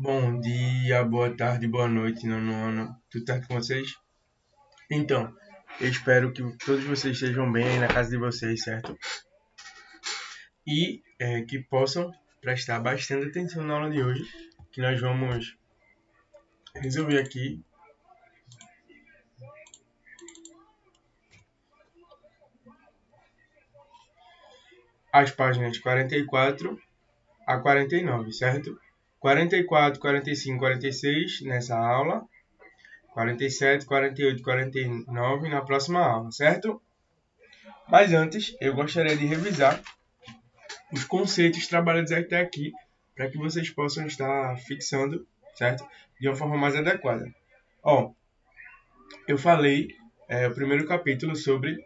Bom dia, boa tarde, boa noite, nono ano. Tudo certo com vocês? Então, eu espero que todos vocês estejam bem aí na casa de vocês, certo? E que possam prestar bastante atenção na aula de hoje, que nós vamos resolver aqui as páginas 44 a 49, certo? 44, 45, 46 nessa aula, 47, 48, 49 na próxima aula, certo? Mas antes, eu gostaria de revisar os conceitos trabalhados até aqui para que vocês possam estar fixando, certo? De uma forma mais adequada. Ó, eu falei o primeiro capítulo sobre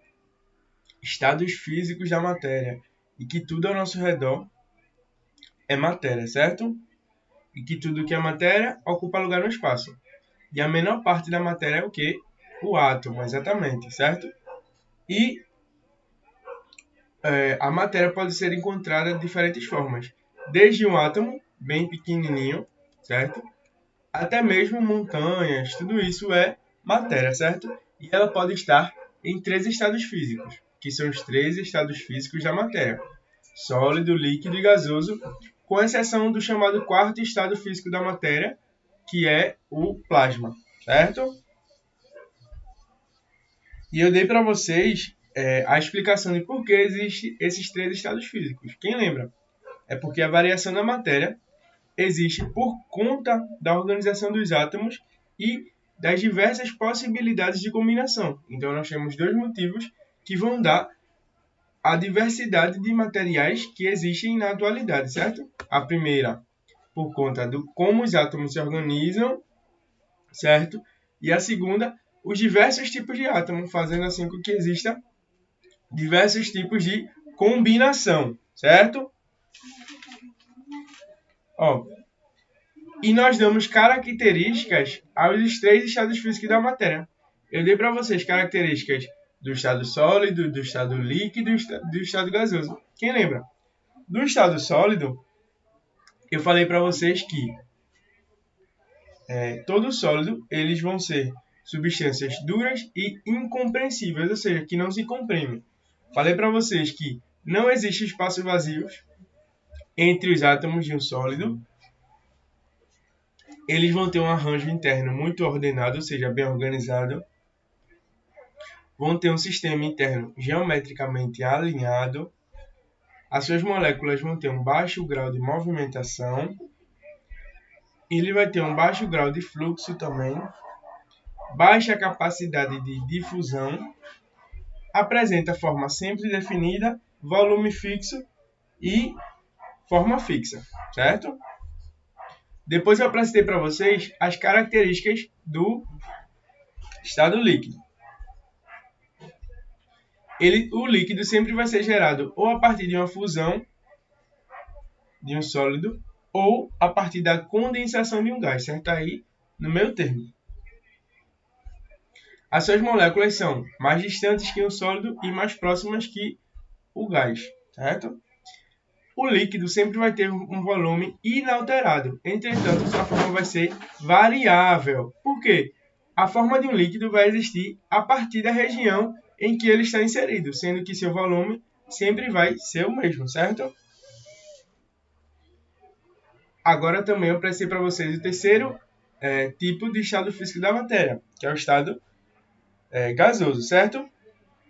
estados físicos da matéria e que tudo ao nosso redor é matéria, certo? E que tudo que é matéria ocupa lugar no espaço. E a menor parte da matéria é o quê? O átomo, exatamente, certo? E a matéria pode ser encontrada de diferentes formas. Desde um átomo bem pequenininho, certo? Até mesmo montanhas, tudo isso é matéria, certo? E ela pode estar em três estados físicos, que são os três estados físicos da matéria: sólido, líquido e gasoso, com exceção do chamado quarto estado físico da matéria, que é o plasma, certo? E eu dei para vocês a explicação de por que existem esses três estados físicos. Quem lembra? É porque a variação da matéria existe por conta da organização dos átomos e das diversas possibilidades de combinação. Então, nós temos dois motivos que vão dar a diversidade de materiais que existem na atualidade, certo? A primeira, por conta do como os átomos se organizam, certo? E a segunda, os diversos tipos de átomo, fazendo assim com que exista diversos tipos de combinação, certo? Ó, e nós damos características aos três estados físicos da matéria. Eu dei para vocês características do estado sólido, do estado líquido e do estado gasoso. Quem lembra? Do estado sólido, eu falei para vocês que todo sólido eles vão ser substâncias duras e incomprensíveis, ou seja, que não se comprimem. Falei para vocês que não existe espaços vazios entre os átomos de um sólido. Eles vão ter um arranjo interno muito ordenado, ou seja, bem organizado. Vão ter um sistema interno geometricamente alinhado. As suas moléculas vão ter um baixo grau de movimentação. Ele vai ter um baixo grau de fluxo também. Baixa capacidade de difusão. Apresenta forma sempre definida, volume fixo e forma fixa, certo? Depois eu apresentei para vocês as características do estado líquido. O líquido sempre vai ser gerado ou a partir de uma fusão de um sólido ou a partir da condensação de um gás, certo? Aí no meio termo. As suas moléculas são mais distantes que o sólido e mais próximas que o gás, certo? O líquido sempre vai ter um volume inalterado, entretanto, sua forma vai ser variável. Por quê? A forma de um líquido vai existir a partir da região em que ele está inserido, sendo que seu volume sempre vai ser o mesmo, certo? Agora também eu apresentei para vocês o terceiro tipo de estado físico da matéria, que é o estado gasoso, certo?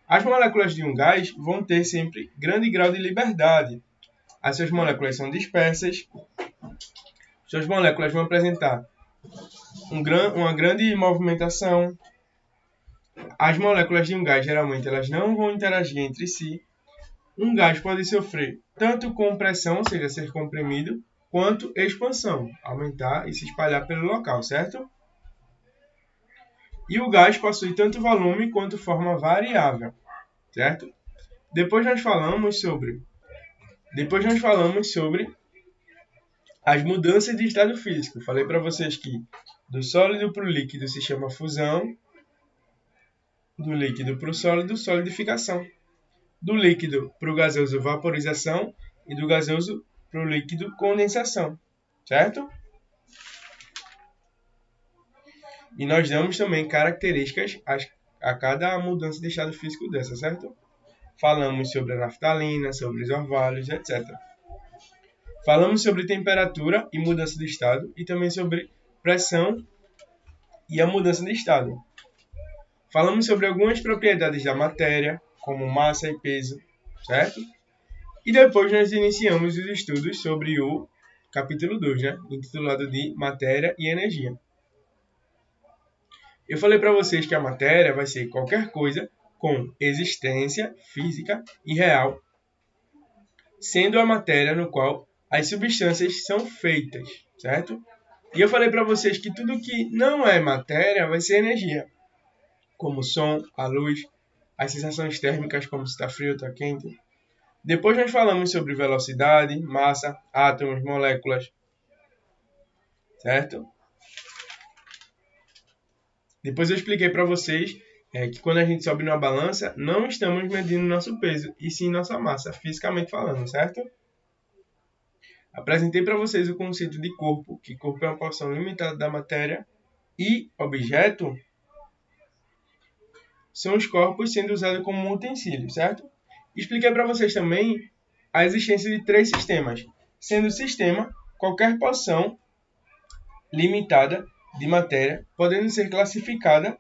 As moléculas de um gás vão ter sempre grande grau de liberdade. As suas moléculas são dispersas, suas moléculas vão apresentar uma grande movimentação. As moléculas de um gás, geralmente, elas não vão interagir entre si. Um gás pode sofrer tanto compressão, ou seja, ser comprimido, quanto expansão, aumentar e se espalhar pelo local, certo? E o gás possui tanto volume quanto forma variável, certo? Depois nós falamos sobre as mudanças de estado físico. Falei para vocês que do sólido para o líquido se chama fusão, do líquido para o sólido, solidificação. Do líquido para o gasoso, vaporização, e do gasoso para o líquido, condensação, certo? E nós damos também características a cada mudança de estado físico dessa, certo? Falamos sobre a naftalina, sobre os orvalhos, etc. Falamos sobre temperatura e mudança de estado e também sobre pressão e a mudança de estado. Falamos sobre algumas propriedades da matéria, como massa e peso, certo? E depois nós iniciamos os estudos sobre o capítulo 2, né? Intitulado de Matéria e Energia. Eu falei para vocês que a matéria vai ser qualquer coisa com existência física e real, sendo a matéria no qual as substâncias são feitas, certo? E eu falei para vocês que tudo que não é matéria vai ser energia, como o som, a luz, as sensações térmicas, como se está frio ou está quente. Depois nós falamos sobre velocidade, massa, átomos, moléculas, certo? Depois eu expliquei para vocês que quando a gente sobe numa balança, não estamos medindo nosso peso, e sim nossa massa, fisicamente falando, certo? Apresentei para vocês o conceito de corpo, que corpo é uma porção limitada da matéria, e objeto são os corpos sendo usados como um utensílio, certo? Expliquei para vocês também a existência de 3 sistemas, sendo o sistema qualquer porção limitada de matéria, podendo ser classificada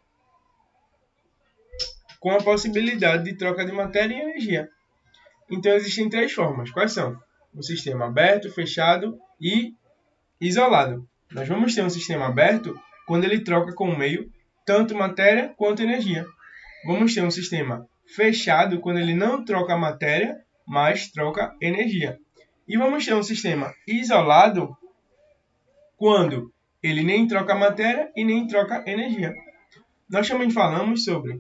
com a possibilidade de troca de matéria e energia. Então existem 3 formas. Quais são? O sistema aberto, fechado e isolado. Nós vamos ter um sistema aberto quando ele troca com o meio tanto matéria quanto energia. Vamos ter um sistema fechado quando ele não troca matéria, mas troca energia. E vamos ter um sistema isolado quando ele nem troca matéria e nem troca energia. Nós também falamos sobre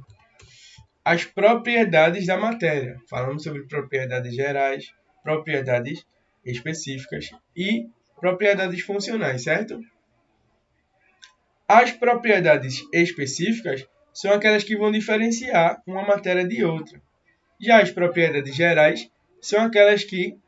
as propriedades da matéria. Falamos sobre propriedades gerais, propriedades específicas e propriedades funcionais, certo? As propriedades específicas são aquelas que vão diferenciar uma matéria de outra. Já as propriedades gerais são aquelas que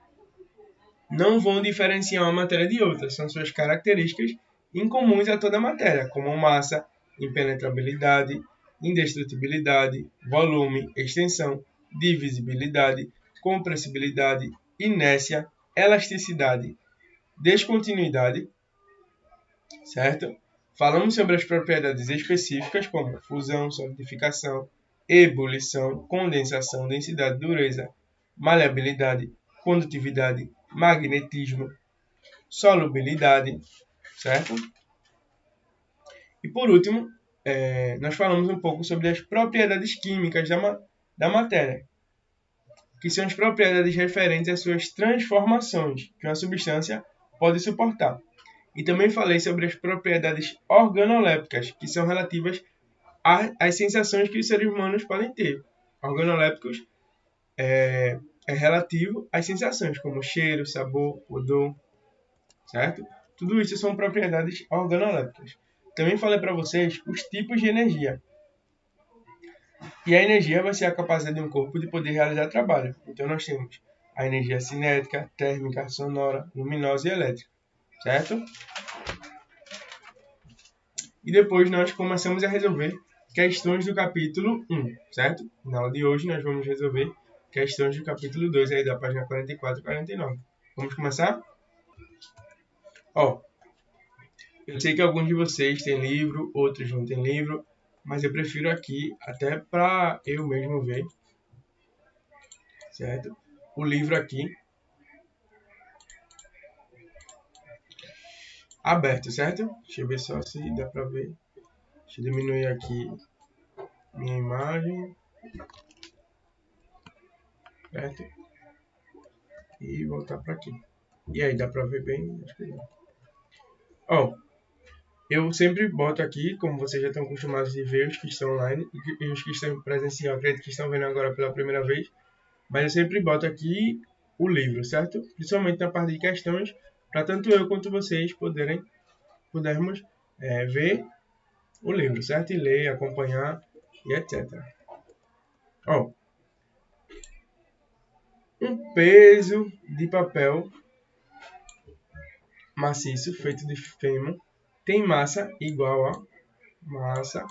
não vão diferenciar uma matéria de outra. São suas características incomuns a toda matéria, como massa, impenetrabilidade, indestrutibilidade, volume, extensão, divisibilidade, compressibilidade, inércia, elasticidade, descontinuidade, certo? Falamos sobre as propriedades específicas como fusão, solidificação, ebulição, condensação, densidade, dureza, maleabilidade, condutividade, magnetismo, solubilidade, certo? E por último, nós falamos um pouco sobre as propriedades químicas da matéria, que são as propriedades referentes às suas transformações que uma substância pode suportar. E também falei sobre as propriedades organolépticas, que são relativas às sensações que os seres humanos podem ter. Organolépticos é relativo às sensações, como cheiro, sabor, odor, certo? Tudo isso são propriedades organolépticas. Também falei para vocês os tipos de energia. E a energia vai ser a capacidade de um corpo de poder realizar trabalho. Então nós temos a energia cinética, térmica, sonora, luminosa e elétrica, certo? E depois nós começamos a resolver questões do capítulo 1, certo? Na aula de hoje nós vamos resolver questões do capítulo 2, aí da página 44 e 49. Vamos começar? Eu sei que alguns de vocês têm livro, outros não têm livro, mas eu prefiro aqui, até para eu mesmo ver, certo? O livro aqui, aberto, certo? Deixa eu ver só se dá para ver. Deixa eu diminuir aqui minha imagem, certo? E voltar para aqui. E aí, dá para ver bem? Acho que não. Eu sempre boto aqui, como vocês já estão acostumados de ver, os que estão online e os que estão presencial, acredito que estão vendo agora pela primeira vez, mas eu sempre boto aqui o livro, certo? Principalmente na parte de questões, para tanto eu quanto vocês pudermos ver o livro, certo? E ler, acompanhar e etc. Um peso de papel maciço feito de fêmur tem massa igual a massa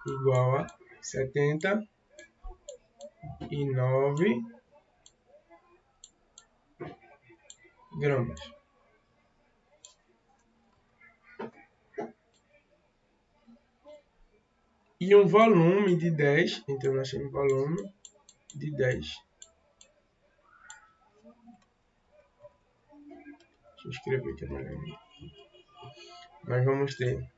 igual a 79 gramas. E um volume de 10, então nós temos volume de 10. Deixa eu escrever aqui melhor. Nós vamos ter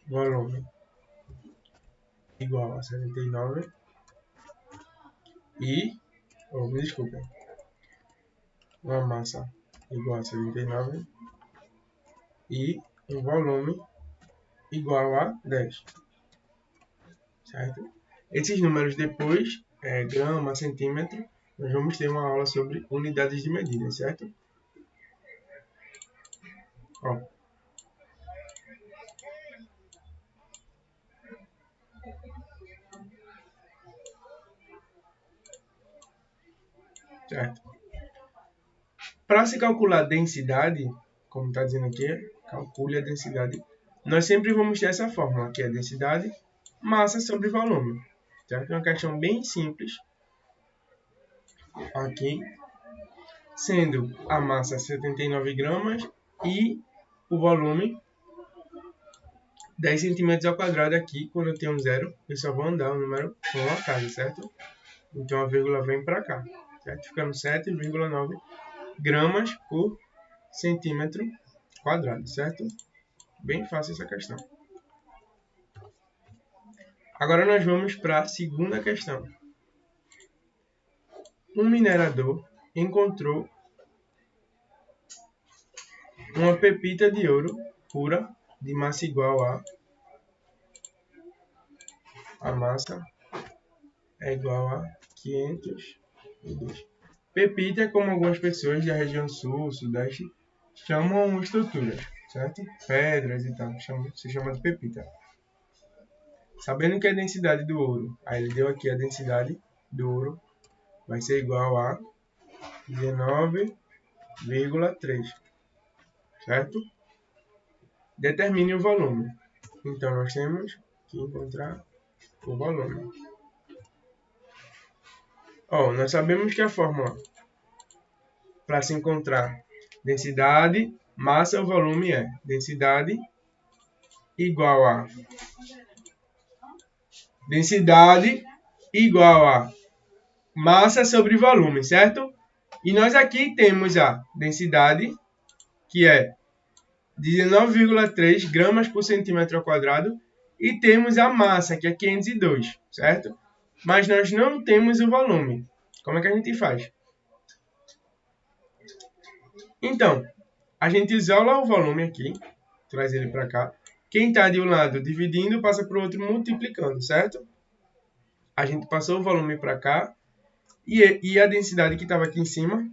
volume igual a 79 e, me desculpem, uma massa igual a 79 e um volume igual a 10, certo? Esses números depois, grama, centímetro, nós vamos ter uma aula sobre unidades de medida, certo? Ó. Certo? Para se calcular a densidade, como está dizendo aqui, calcule a densidade. Nós sempre vamos ter essa fórmula, que é densidade, massa sobre volume. Certo? É uma questão bem simples. Aqui, sendo a massa 79 gramas e o volume 10 centímetros ao quadrado aqui, quando eu tenho um zero, eu só vou andar o número com a casa, certo? Então a vírgula vem para cá, certo? Ficando 7,9 gramas por centímetro quadrado, certo? Bem fácil essa questão. Agora nós vamos para a segunda questão. Um minerador encontrou uma pepita de ouro pura de massa igual a massa é igual a 502. Pepita é como algumas pessoas da região sul, sudeste, chamam estruturas, certo? Pedras e tal, se chama de pepita. Sabendo que a densidade do ouro, aí ele deu aqui a densidade do ouro, vai ser igual a 19,3, certo? Determine o volume. Então, nós temos que encontrar o volume. Nós sabemos que a fórmula para se encontrar densidade, massa ou volume é densidade igual a massa sobre volume, certo? E nós aqui temos a densidade, que é 19,3 gramas por centímetro ao quadrado, e temos a massa, que é 502, certo? Mas nós não temos o volume. Como é que a gente faz? Então, a gente isola o volume aqui, traz ele para cá. Quem está de um lado dividindo, passa para o outro multiplicando, certo? A gente passou o volume para cá, e a densidade que estava aqui em cima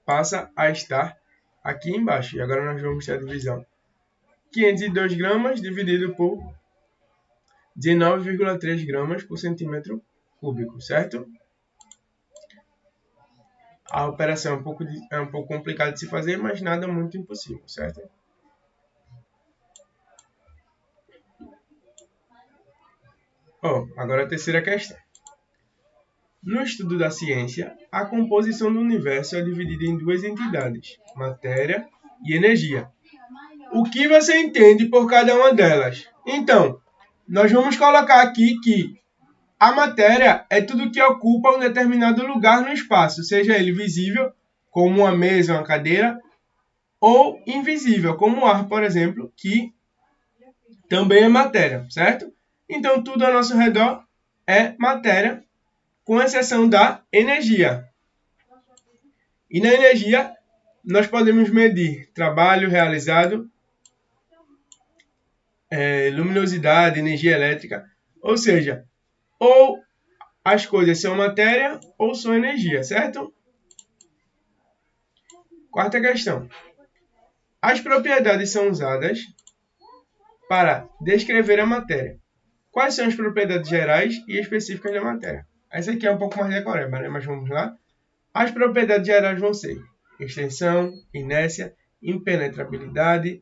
passa a estar aqui embaixo. E agora nós vamos ter a divisão. 502 gramas dividido por 19,3 gramas por centímetro cúbico, certo? A operação é um pouco complicada de se fazer, mas nada muito impossível, certo? Agora a terceira questão. No estudo da ciência, a composição do universo é dividida em duas entidades, matéria e energia. O que você entende por cada uma delas? Então, nós vamos colocar aqui que a matéria é tudo que ocupa um determinado lugar no espaço, seja ele visível, como uma mesa ou uma cadeira, ou invisível, como o ar, por exemplo, que também é matéria, certo? Então, tudo ao nosso redor é matéria, com exceção da energia. E na energia, nós podemos medir trabalho realizado, luminosidade, energia elétrica, ou seja, ou as coisas são matéria ou são energia, certo? Quarta questão. As propriedades são usadas para descrever a matéria. Quais são as propriedades gerais e específicas da matéria? Essa aqui é um pouco mais decoreba, né? Mas vamos lá. As propriedades gerais vão ser extensão, inércia, impenetrabilidade,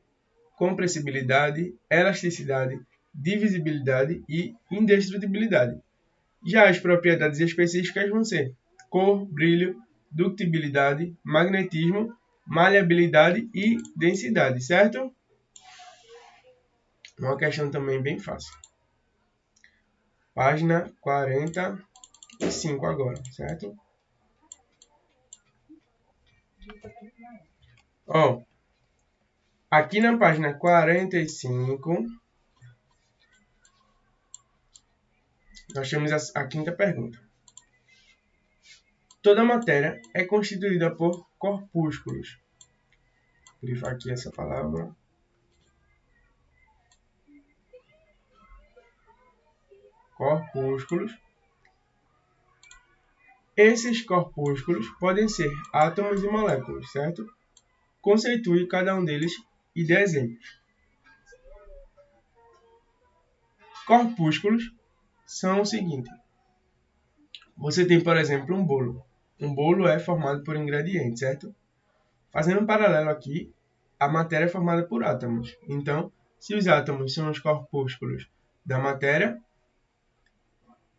compressibilidade, elasticidade, divisibilidade e indestrutibilidade. Já as propriedades específicas vão ser cor, brilho, ductibilidade, magnetismo, maleabilidade e densidade, certo? Uma questão também bem fácil. Página 45 agora, certo? Ó, aqui na página 45, nós temos a quinta pergunta. Toda matéria é constituída por corpúsculos. Vou grifar aqui essa palavra. Corpúsculos. Esses corpúsculos podem ser átomos e moléculas, certo? Conceitue cada um deles e dê exemplos. Corpúsculos são o seguinte. Você tem, por exemplo, um bolo. Um bolo é formado por ingredientes, certo? Fazendo um paralelo aqui, a matéria é formada por átomos. Então, se os átomos são os corpúsculos da matéria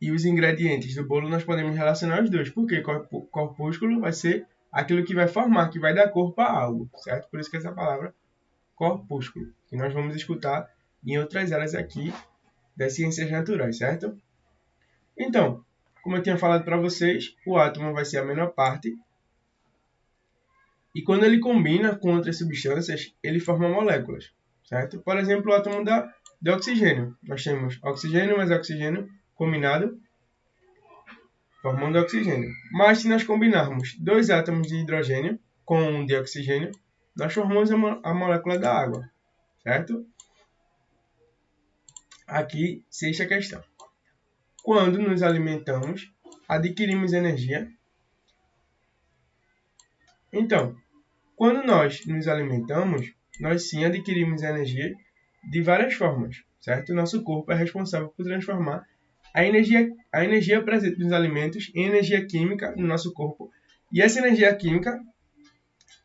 e os ingredientes do bolo, nós podemos relacionar os dois. Porque corpúsculo vai ser aquilo que vai formar, que vai dar corpo a algo, certo? Por isso que essa palavra corpúsculo, que nós vamos escutar em outras áreas aqui das ciências naturais, certo? Então, como eu tinha falado para vocês, o átomo vai ser a menor parte. E quando ele combina com outras substâncias, ele forma moléculas, certo? Por exemplo, o átomo de oxigênio. Nós temos oxigênio mais oxigênio combinado, formando oxigênio. Mas se nós combinarmos dois átomos de hidrogênio com um de oxigênio, nós formamos a molécula da água, certo? Aqui, sexta questão. Quando nos alimentamos, adquirimos energia. Então, quando nós nos alimentamos, nós sim adquirimos energia de várias formas, certo? Nosso corpo é responsável por transformar a energia presente nos alimentos em energia química no nosso corpo. E essa energia química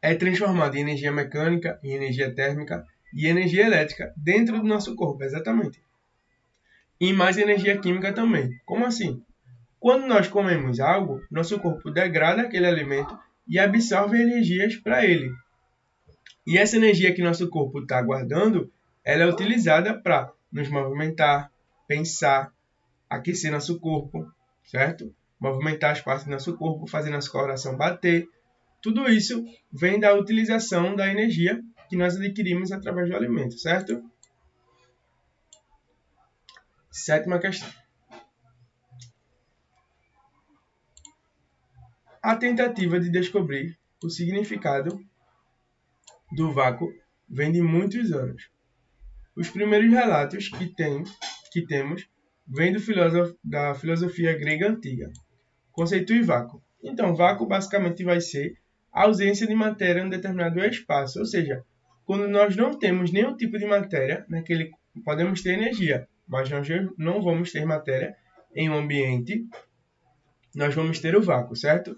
é transformada em energia mecânica, em energia térmica e energia elétrica dentro do nosso corpo, exatamente. E mais energia química também. Como assim? Quando nós comemos algo, nosso corpo degrada aquele alimento e absorve energias para ele. E essa energia que nosso corpo está guardando, ela é utilizada para nos movimentar, pensar, aquecer nosso corpo, certo? Movimentar as partes do nosso corpo, fazer nosso coração bater. Tudo isso vem da utilização da energia que nós adquirimos através do alimento, certo? Sétima questão. A tentativa de descobrir o significado do vácuo vem de muitos anos. Os primeiros relatos que temos vêm da filosofia grega antiga. Conceitue vácuo. Então, vácuo basicamente vai ser a ausência de matéria em um determinado espaço. Ou seja, quando nós não temos nenhum tipo de matéria, podemos ter energia, mas nós não vamos ter matéria em um ambiente, nós vamos ter o vácuo, certo?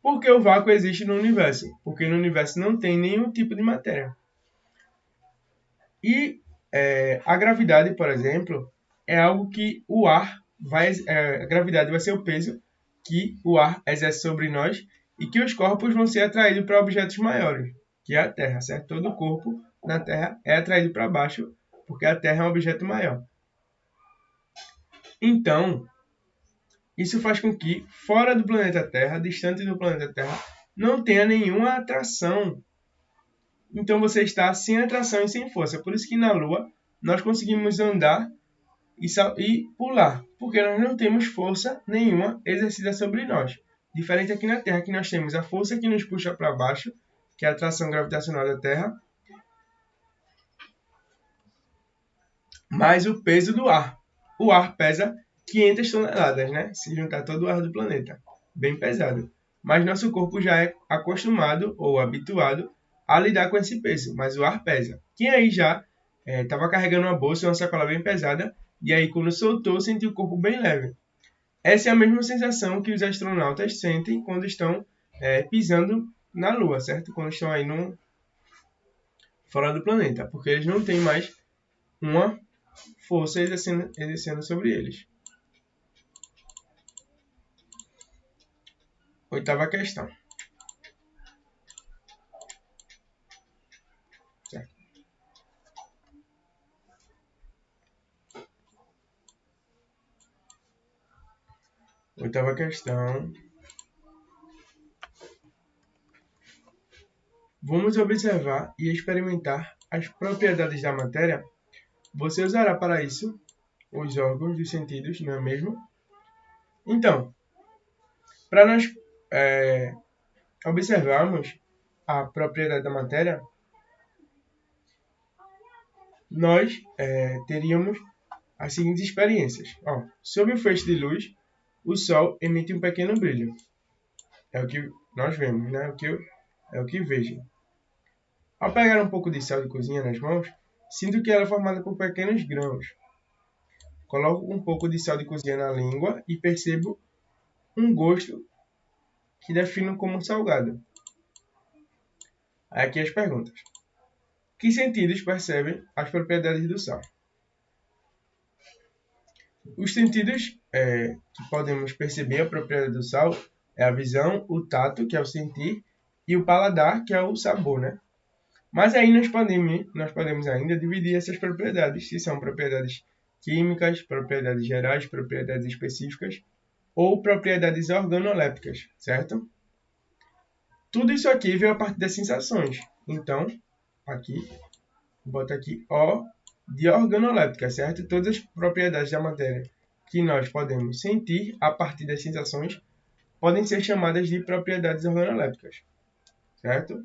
Por que o vácuo existe no universo? Porque no universo não tem nenhum tipo de matéria. E a gravidade, por exemplo, é algo que o ar a gravidade vai ser o peso que o ar exerce sobre nós e que os corpos vão ser atraídos para objetos maiores, que é a Terra, certo? Todo corpo na Terra é atraído para baixo, porque a Terra é um objeto maior. Então, isso faz com que, fora do planeta Terra, distante do planeta Terra, não tenha nenhuma atração. Então você está sem atração e sem força. Por isso que na Lua nós conseguimos andar e pular, porque nós não temos força nenhuma exercida sobre nós. Diferente aqui na Terra, que nós temos a força que nos puxa para baixo, que é a atração gravitacional da Terra, mais o peso do ar. O ar pesa 500 toneladas, né? Se juntar todo o ar do planeta. Bem pesado. Mas nosso corpo já é acostumado ou habituado a lidar com esse peso, mas o ar pesa. Quem aí já estava carregando uma bolsa, uma sacola bem pesada, e aí quando soltou, sentiu o corpo bem leve. Essa é a mesma sensação que os astronautas sentem quando estão pisando na Lua, certo? Quando estão aí fora do planeta, porque eles não têm mais uma força exercendo sobre eles. Oitava questão. Certo? Oitava questão. Vamos observar e experimentar as propriedades da matéria. Você usará para isso os órgãos dos sentidos, não é mesmo? Então, para nós observarmos a propriedade da matéria, nós teríamos as seguintes experiências. Sob o feixe de luz, o Sol emite um pequeno brilho. É o que nós vemos, né? É o que vejo. Ao pegar um pouco de sal de cozinha nas mãos, sinto que ela é formada por pequenos grãos. Coloco um pouco de sal de cozinha na língua e percebo um gosto que defino como salgado. Aqui as perguntas. Que sentidos percebem as propriedades do sal? Os sentidos que podemos perceber a propriedade do sal é a visão, o tato, que é o sentir, e o paladar, que é o sabor, né? Mas aí nós podemos ainda dividir essas propriedades, se são propriedades químicas, propriedades gerais, propriedades específicas ou propriedades organolépticas, certo? Tudo isso aqui veio a partir das sensações. Então, aqui, bota aqui O de organoléptica, certo? Todas as propriedades da matéria que nós podemos sentir a partir das sensações podem ser chamadas de propriedades organolépticas, certo?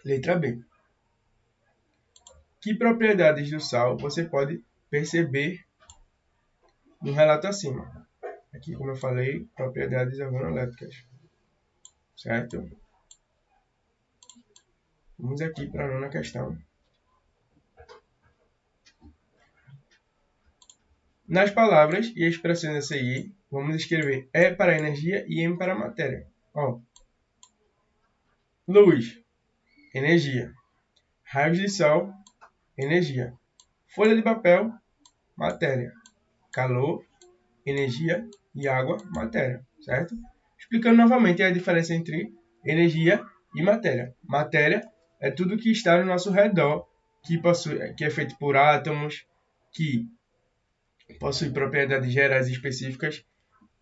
Letra B. Que propriedades do sal você pode perceber no relato acima? Aqui, como eu falei, propriedades organolépticas, certo? Vamos aqui para a nona questão. Nas palavras e expressões a seguir, vamos escrever E para energia e M para matéria. Luz, energia. Raios de sol, energia. Folha de papel, matéria. Calor, energia e água, matéria, certo? Explicando novamente a diferença entre energia e matéria. Matéria é tudo que está no nosso redor, que é feito por átomos, que possui propriedades gerais específicas,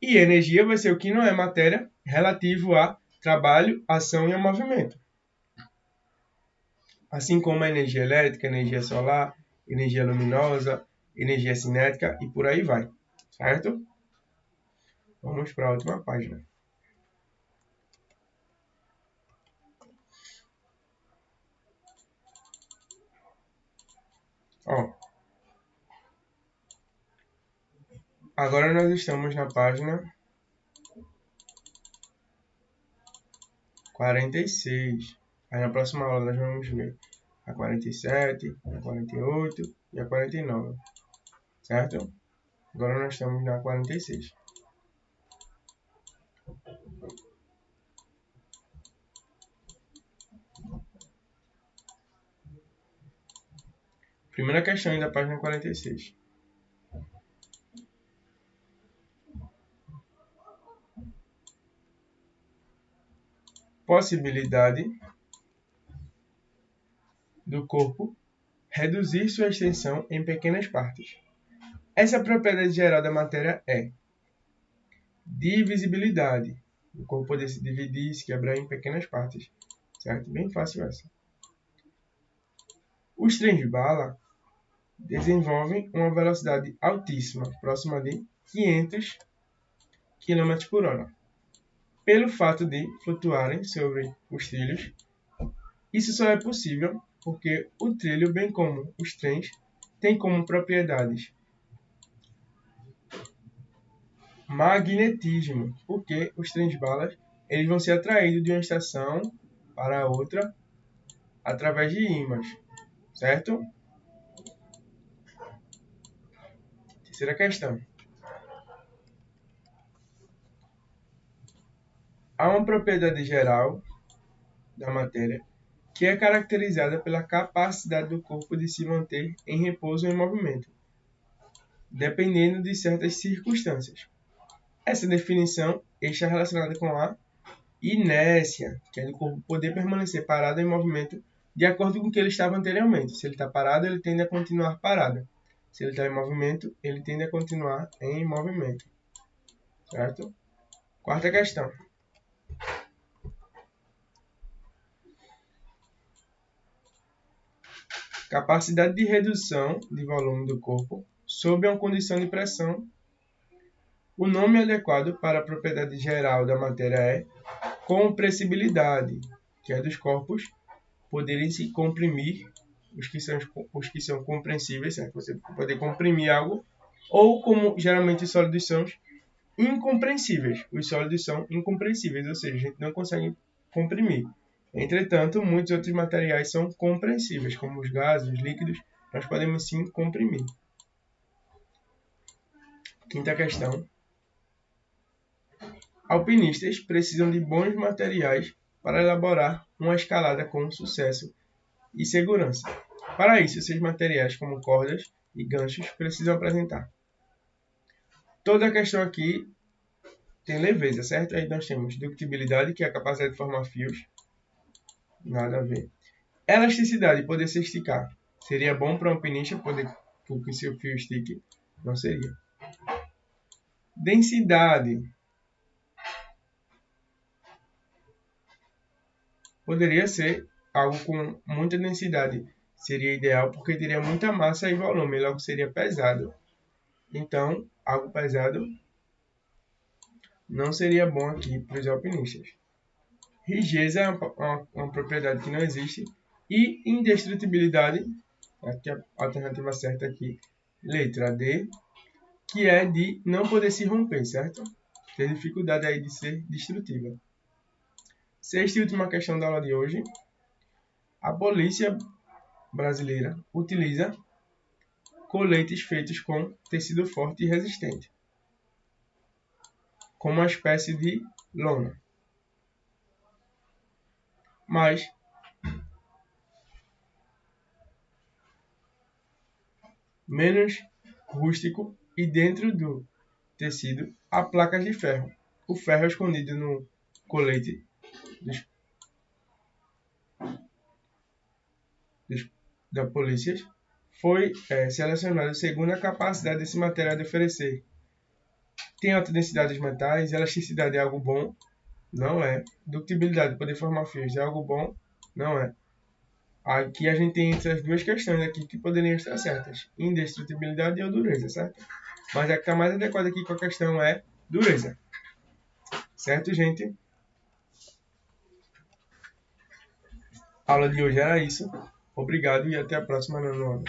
e energia vai ser o que não é matéria, relativo a trabalho, ação e a movimento. Assim como a energia elétrica, energia solar, energia luminosa, energia cinética e por aí vai, certo? Vamos para a última página. Agora nós estamos na página 46. Aí na próxima aula nós vamos ver a 47, a 48 e a 49. Certo? Agora nós estamos na 46. Primeira questão da página 46. Possibilidade do corpo reduzir sua extensão em pequenas partes. Essa propriedade geral da matéria é divisibilidade. O corpo poder se dividir, se quebrar em pequenas partes. Certo? Bem fácil essa. Os trens de bala desenvolvem uma velocidade altíssima, próxima de 500 km por hora. Pelo fato de flutuarem sobre os trilhos, isso só é possível porque o trilho, bem como os trens, tem como propriedades Magnetismo, porque os trens balas eles vão ser atraídos de uma estação para outra através de ímãs, certo? Terceira questão. Há uma propriedade geral da matéria que é caracterizada pela capacidade do corpo de se manter em repouso ou em movimento, dependendo de certas circunstâncias. Essa definição está relacionada com a inércia, que é do corpo poder permanecer parado em movimento de acordo com o que ele estava anteriormente. Se ele está parado, ele tende a continuar parado. Se ele está em movimento, ele tende a continuar em movimento. Certo? Quarta questão. Capacidade de redução de volume do corpo sob uma condição de pressão. O nome adequado para a propriedade geral da matéria é compressibilidade, que é dos corpos poderem se comprimir, os que são compreensíveis, certo? Você poder comprimir algo, ou como geralmente os sólidos são incompreensíveis. Os sólidos são incompreensíveis, ou seja, a gente não consegue comprimir. Entretanto, muitos outros materiais são compreensíveis, como os gases, os líquidos, nós podemos sim comprimir. Quinta questão. Alpinistas precisam de bons materiais para elaborar uma escalada com sucesso e segurança. Para isso, esses materiais, como cordas e ganchos, precisam apresentar. Toda a questão aqui tem leveza, certo? Aí nós temos ductibilidade, que é a capacidade de formar fios. Nada a ver. Elasticidade, poder se esticar. Seria bom para um alpinista poder que seu fio estique? Não seria. Densidade. Poderia ser algo com muita densidade. Seria ideal porque teria muita massa e volume, logo seria pesado. Então, algo pesado não seria bom aqui para os alpinistas. Rigidez é uma propriedade que não existe. E indestrutibilidade, aqui a alternativa certa aqui, letra D, que é de não poder se romper, certo? Tem dificuldade aí de ser destrutiva. Sexta e última questão da aula de hoje. A polícia brasileira utiliza coletes feitos com tecido forte e resistente, como uma espécie de lona, mas menos rústico, e dentro do tecido há placas de ferro. O ferro escondido no colete da polícia foi selecionado segundo a capacidade desse material de oferecer. Tem alta densidade dos metais, elasticidade é algo bom? Não é. Ductibilidade, poder formar fios, é algo bom? Não é. Aqui a gente tem essas duas questões aqui que poderiam estar certas. Indestrutibilidade ou dureza, certo? Mas a que está mais adequada aqui com a questão é dureza. Certo, gente? A aula de hoje era isso. Obrigado e até a próxima, Nano.